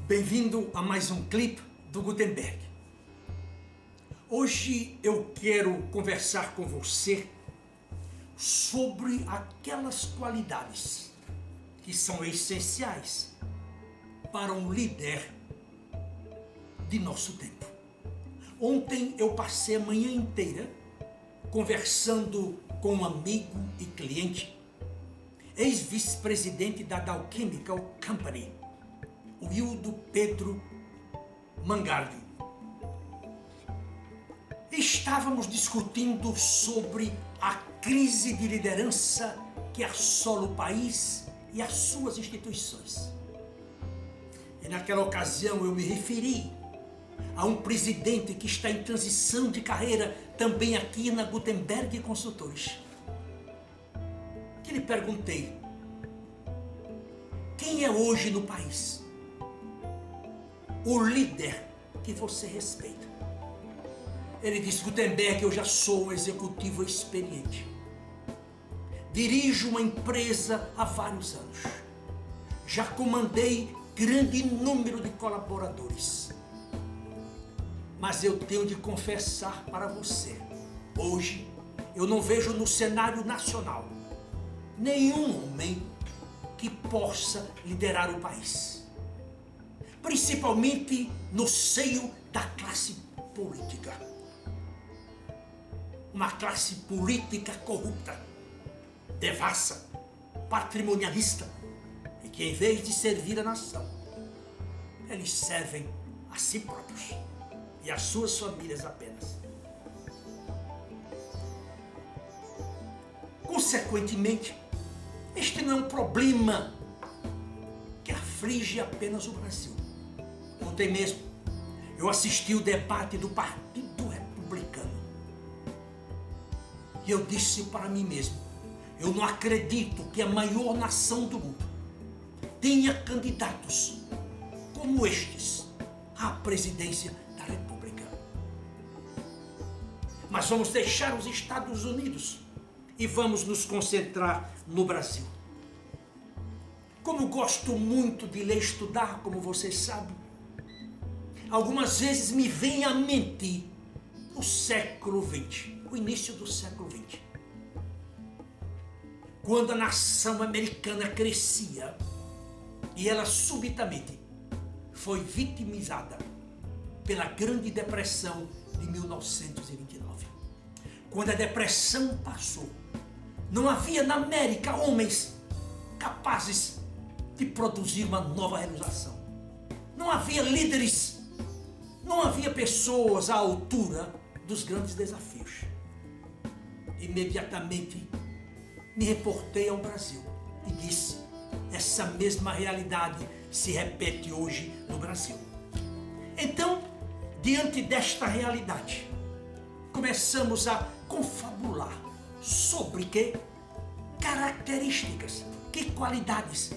Bem-vindo a mais um clipe do Gutenberg. Hoje eu quero conversar com você sobre aquelas qualidades que são essenciais para um líder de nosso tempo. Ontem eu passei a manhã inteira conversando com um amigo e cliente, ex-vice-presidente da Dow Chemical Company, o Hildo Pedro Mangardi. Estávamos discutindo sobre a crise de liderança que assola o país e as suas instituições. E naquela ocasião eu me referi a um presidente que está em transição de carreira também aqui na Gutenberg Consultores. Que lhe perguntei: quem é hoje no país o líder que você respeita? Ele disse: Gutenberg, eu já sou um executivo experiente. Dirijo uma empresa há vários anos. Já comandei grande número de colaboradores. Mas eu tenho de confessar para você, hoje eu não vejo no cenário nacional nenhum homem que possa liderar o país, principalmente no seio da classe política. Uma classe política corrupta, devassa, patrimonialista, e que em vez de servir a nação, eles servem a si próprios e às suas famílias apenas. Consequentemente, este não é um problema que aflige apenas o Brasil. Ontem mesmo eu assisti o debate do Partido Republicano e eu disse para mim mesmo: eu não acredito que a maior nação do mundo tenha candidatos como estes à presidência da República. Mas vamos deixar os Estados Unidos e vamos nos concentrar no Brasil. Como gosto muito de ler e estudar, como vocês sabem, algumas vezes me vem à mente o século XX, o início do século XX. Quando a nação americana crescia e ela subitamente foi vitimizada pela Grande Depressão de 1929. Quando a depressão passou, não havia na América homens capazes de produzir uma nova realização. Não havia líderes, não havia pessoas à altura dos grandes desafios. Imediatamente me reportei ao Brasil e disse: essa mesma realidade se repete hoje no Brasil. Então, diante desta realidade, começamos a confabular sobre que características, que qualidades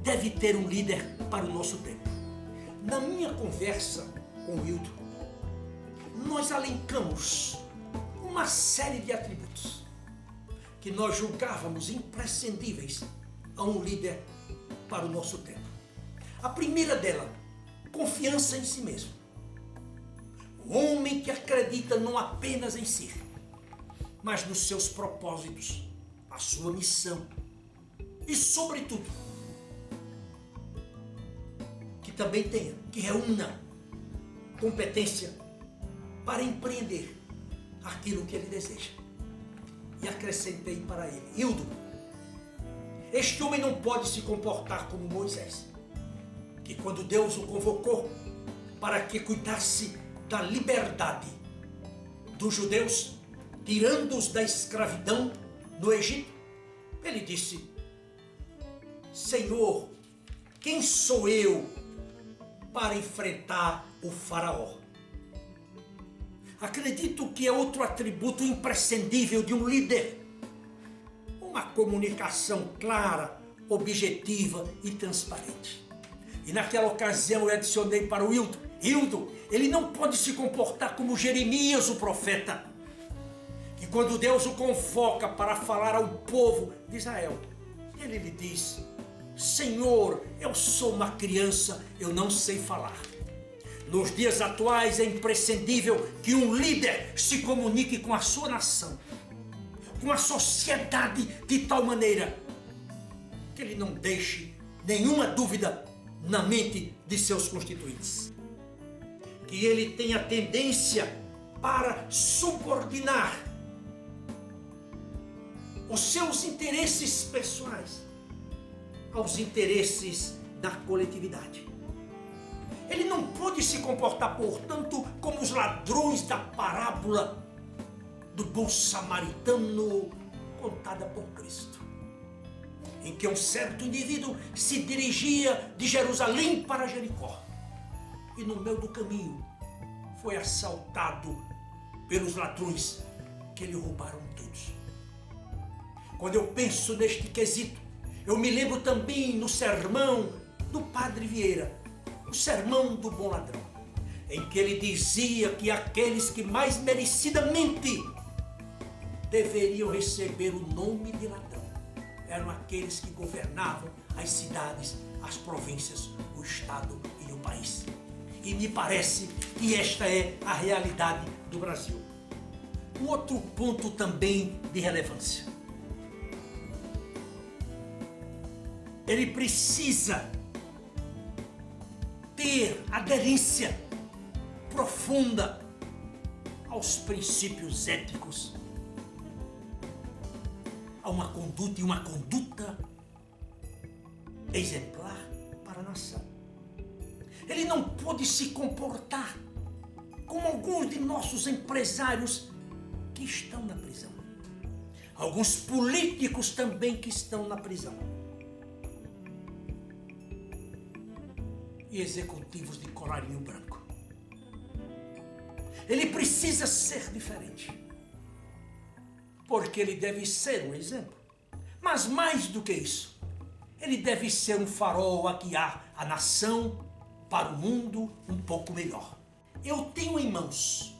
deve ter um líder para o nosso tempo. Na minha conversa com o Hildo, nós elencamos uma série de atributos que nós julgávamos imprescindíveis a um líder para o nosso tempo. A primeira dela, confiança em si mesmo. O homem que acredita não apenas em si, mas nos seus propósitos, a sua missão e, sobretudo, que também tenha, que reúna competência para empreender aquilo que ele deseja. E acrescentei para ele: Hildo, este homem não pode se comportar como Moisés, que quando Deus o convocou para que cuidasse da liberdade dos judeus, tirando-os da escravidão no Egito, ele disse: Senhor, quem sou eu para enfrentar o faraó? Acredito que é outro atributo imprescindível de um líder: uma comunicação clara, objetiva e transparente. E naquela ocasião eu adicionei para o Hildo: Hildo, ele não pode se comportar como Jeremias, o profeta, que quando Deus o convoca para falar ao povo de Israel, ele lhe diz: Senhor, eu sou uma criança, eu não sei falar. Nos dias atuais é imprescindível que um líder se comunique com a sua nação, com a sociedade de tal maneira que ele não deixe nenhuma dúvida na mente de seus constituintes. Que ele tenha tendência para subordinar os seus interesses pessoais aos interesses da coletividade. Ele não pode se comportar, portanto, como os ladrões da parábola do bom samaritano contada por Cristo, em que um certo indivíduo se dirigia de Jerusalém para Jericó e no meio do caminho foi assaltado pelos ladrões que lhe roubaram todos. Quando eu penso neste quesito, eu me lembro também no sermão do Padre Vieira, o sermão do bom ladrão, em que ele dizia que aqueles que mais merecidamente deveriam receber o nome de ladrão eram aqueles que governavam as cidades, as províncias, o estado e o país. E me parece que esta é a realidade do Brasil. Um outro ponto também de relevância. Ele precisa ter aderência profunda aos princípios éticos, a uma conduta e uma conduta exemplar para a nação. Ele não pode se comportar como alguns de nossos empresários que estão na prisão. Alguns políticos também que estão na prisão. E executivos de colarinho branco. Ele precisa ser diferente, porque ele deve ser um exemplo. Mas mais do que isso, ele deve ser um farol a guiar a nação para um mundo um pouco melhor. Eu tenho em mãos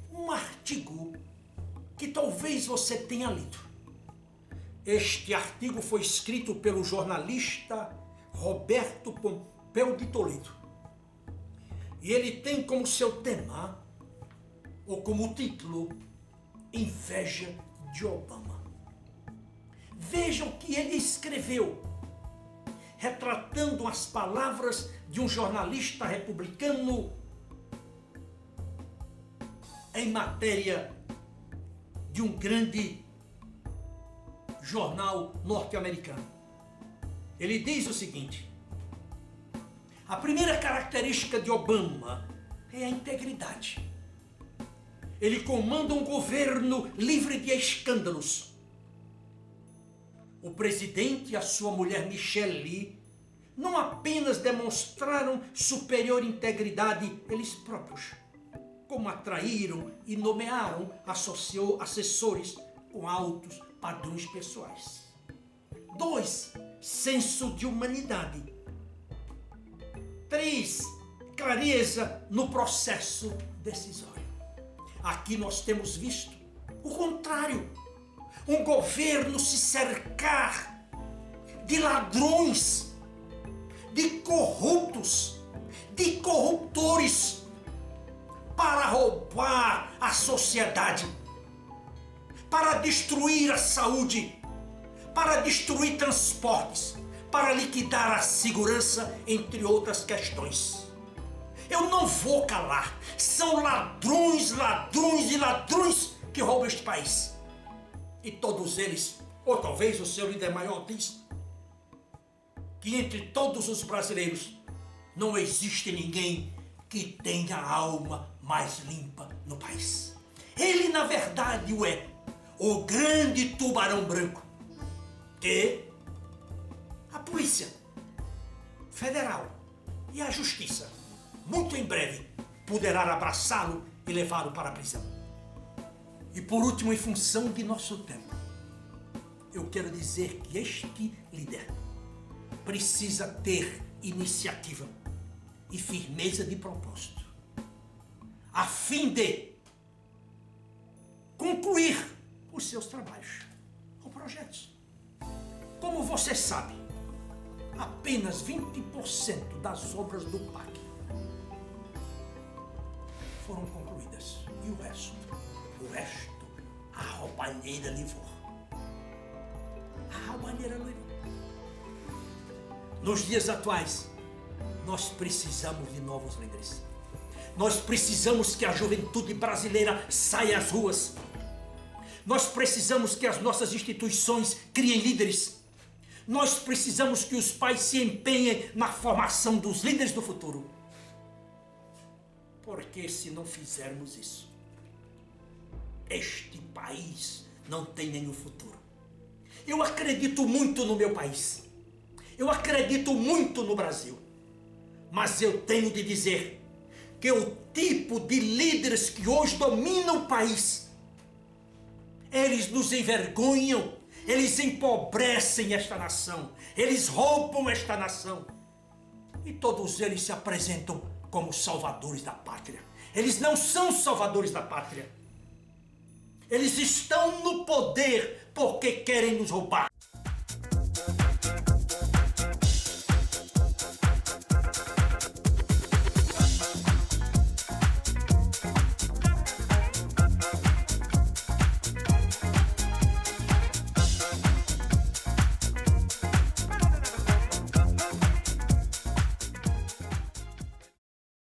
um artigo que talvez você tenha lido. Este artigo foi escrito pelo jornalista Roberto Pompeu de Toledo. E ele tem como seu tema, ou como título, Inveja de Obama. Veja o que ele escreveu, retratando as palavras de um jornalista republicano em matéria de um grande jornal norte-americano. Ele diz o seguinte: a primeira característica de Obama é a integridade. Ele comanda um governo livre de escândalos. O presidente e a sua mulher Michelle não apenas demonstraram superior integridade eles próprios, como atraíram e nomearam assessores com altos padrões pessoais. 2. Senso de humanidade. 3. Clareza no processo decisório. Aqui nós temos visto o contrário. Um governo se cercar de ladrões, de corruptos, de corruptores, para roubar a sociedade, para destruir a saúde, para destruir transportes, para liquidar a segurança, entre outras questões. Eu não vou calar. São ladrões, ladrões e ladrões que roubam este país. E todos eles, ou talvez o seu líder maior diz, que entre todos os brasileiros não existe ninguém que tenha a alma mais limpa no país. Ele, na verdade, o grande tubarão branco, que a Polícia Federal e a Justiça, muito em breve, poderá abraçá-lo e levá-lo para a prisão. E por último, em função de nosso tempo, eu quero dizer que este líder precisa ter iniciativa e firmeza de propósito, a fim de concluir os seus trabalhos ou projetos. Como você sabe, apenas 20% das obras do PAC foram concluídas. E o resto? O resto, a roubalheira levou. A roubalheira levou. Nos dias atuais, nós precisamos de novos líderes. Nós precisamos que a juventude brasileira saia às ruas. Nós precisamos que as nossas instituições criem líderes. Nós precisamos que os pais se empenhem na formação dos líderes do futuro. Porque se não fizermos isso, este país não tem nenhum futuro. Eu acredito muito no meu país. Eu acredito muito no Brasil. Mas eu tenho de dizer que o tipo de líderes que hoje dominam o país, eles nos envergonham, eles empobrecem esta nação, eles roubam esta nação. E todos eles se apresentam como salvadores da pátria. Eles não são salvadores da pátria. Eles estão no poder porque querem nos roubar.